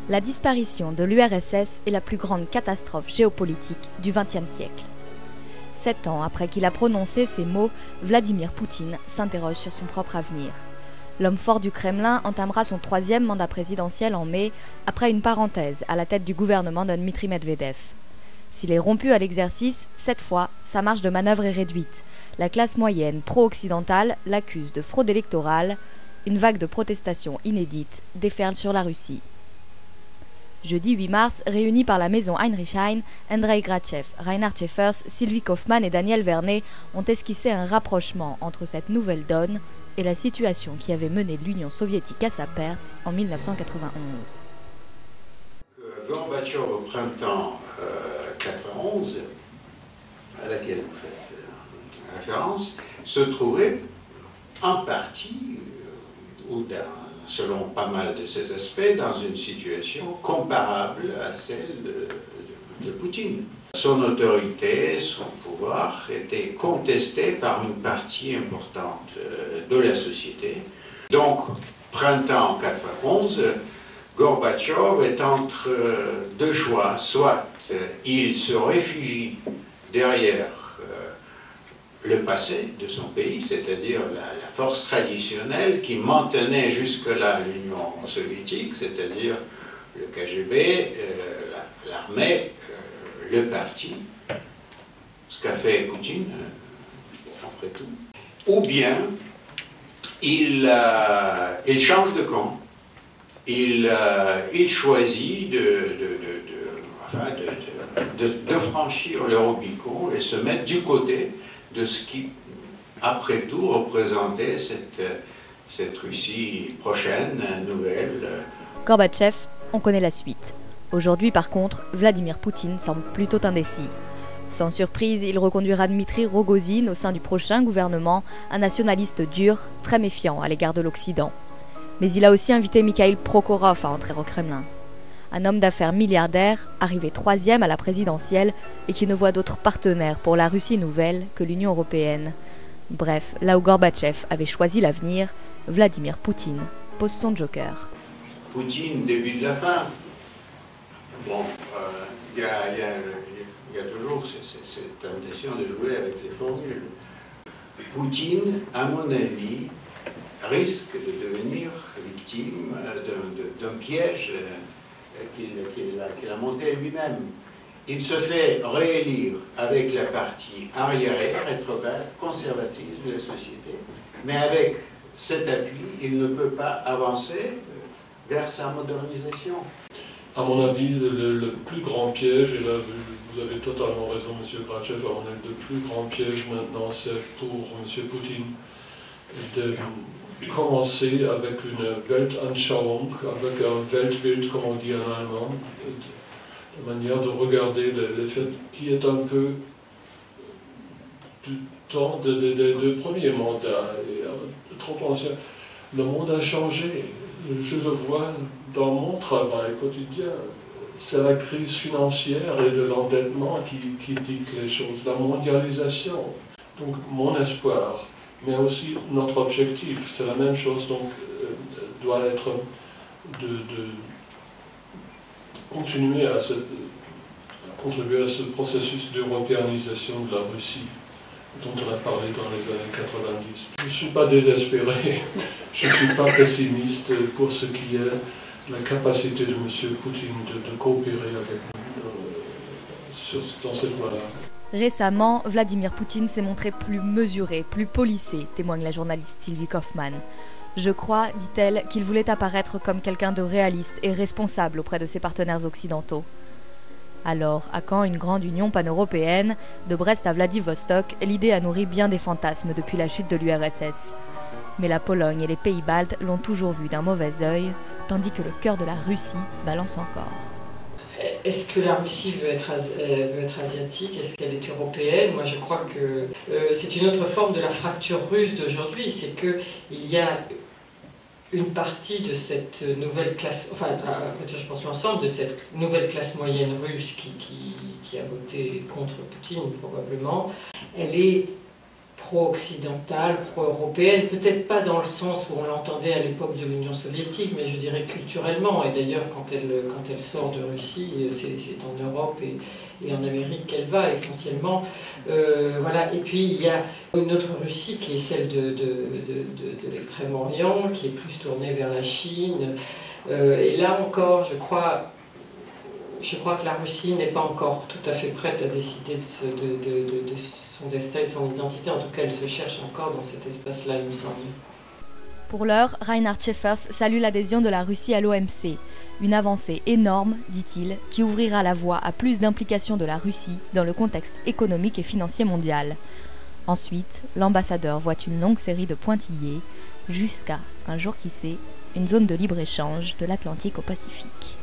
La disparition de l'URSS est la plus grande catastrophe géopolitique du XXe siècle. 7 ans après qu'il a prononcé ces mots, Vladimir Poutine s'interroge sur son propre avenir. L'homme fort du Kremlin entamera son 3e mandat présidentiel en mai, après une parenthèse à la tête du gouvernement de Dmitri Medvedev. S'il est rompu à l'exercice, cette fois, sa marge de manœuvre est réduite. La classe moyenne pro-occidentale l'accuse de fraude électorale. Une vague de protestations inédite déferle sur la Russie. Jeudi 8 mars, réunis par la maison Heinrich Heine, Andrei Grachev, Reinhard Schäfers, Sylvie Kaufmann et Daniel Vernet ont esquissé un rapprochement entre cette nouvelle donne et la situation qui avait mené l'Union soviétique à sa perte en 1991. Gorbatchev au printemps 1991, à laquelle vous faites référence, se trouvait en partie, ou selon pas mal de ses aspects, dans une situation comparable à celle de Poutine. Son autorité, son pouvoir était contesté par une partie importante de la société. Donc, printemps 1991, Gorbatchev est entre deux choix. Soit il se réfugie derrière le passé de son pays, c'est-à-dire la force traditionnelle qui maintenait jusque-là l'Union soviétique, c'est-à-dire le KGB, l'armée, le parti, ce qu'a fait Poutine, après tout. Ou bien, il change de camp, il choisit de franchir le Rubicon et se mettre du côté de ce qui, après tout, représentait cette Russie prochaine, nouvelle. Gorbatchev, on connaît la suite. Aujourd'hui, par contre, Vladimir Poutine semble plutôt indécis. Sans surprise, il reconduira Dmitri Rogozine au sein du prochain gouvernement, un nationaliste dur, très méfiant à l'égard de l'Occident. Mais il a aussi invité Mikhail Prokhorov à entrer au Kremlin. Un homme d'affaires milliardaire, arrivé 3e à la présidentielle et qui ne voit d'autres partenaires pour la Russie nouvelle que l'Union européenne. Bref, là où Gorbatchev avait choisi l'avenir, Vladimir Poutine pose son joker. Poutine, début de la fin. Bon, il y a toujours cette tentation de jouer avec les formules. Poutine, à mon avis, risque de devenir victime d'un piège qu'il a monté lui-même. Il se fait réélire avec la partie arriérée, rétrograde, conservatrice de la société, mais avec cet appui, il ne peut pas avancer vers sa modernisation. À mon avis, le plus grand piège, et là vous avez totalement raison, M. Grachev, à mon avis, le plus grand piège maintenant, c'est pour M. Poutine de commencer avec une Weltanschauung, avec un Weltbild, comme on dit en allemand, une manière de regarder le fait qui est un peu du temps de premier mandat, trop ancien. Le monde a changé, je le vois dans mon travail quotidien. C'est la crise financière et de l'endettement qui dicte les choses, la mondialisation. Donc mon espoir, mais aussi notre objectif, c'est la même chose, donc doit être de continuer à contribuer à ce processus d'européanisation de la Russie dont on a parlé dans les années 90. Je ne suis pas désespéré, je ne suis pas pessimiste pour ce qui est la capacité de M. Poutine de coopérer avec nous dans cette voie-là. Récemment, Vladimir Poutine s'est montré plus mesuré, plus polissé, témoigne la journaliste Sylvie Kaufmann. Je crois, dit-elle, qu'il voulait apparaître comme quelqu'un de réaliste et responsable auprès de ses partenaires occidentaux. Alors, à quand une grande union pan-européenne? De Brest à Vladivostok, l'idée a nourri bien des fantasmes depuis la chute de l'URSS. Mais la Pologne et les pays baltes l'ont toujours vu d'un mauvais œil, tandis que le cœur de la Russie balance encore. Est-ce que la Russie veut être asiatique? Est-ce qu'elle est européenne? Moi je crois que c'est une autre forme de la fracture russe d'aujourd'hui, c'est qu'il y a une partie de cette nouvelle classe, enfin je pense l'ensemble de cette nouvelle classe moyenne russe qui a voté contre Poutine probablement, elle est pro-occidentale, pro-européenne, peut-être pas dans le sens où on l'entendait à l'époque de l'Union soviétique, mais je dirais culturellement. Et d'ailleurs, quand elle sort de Russie, c'est en Europe et en Amérique qu'elle va essentiellement. Voilà. Et puis il y a une autre Russie qui est celle de l'Extrême-Orient, qui est plus tournée vers la Chine. Et là encore, je crois que la Russie n'est pas encore tout à fait prête à décider de son destin et de son identité. En tout cas, elle se cherche encore dans cet espace-là, il me semble. Pour l'heure, Reinhard Schäfers salue l'adhésion de la Russie à l'OMC. Une avancée énorme, dit-il, qui ouvrira la voie à plus d'implication de la Russie dans le contexte économique et financier mondial. Ensuite, l'ambassadeur voit une longue série de pointillés, jusqu'à, un jour qui sait, une zone de libre-échange de l'Atlantique au Pacifique.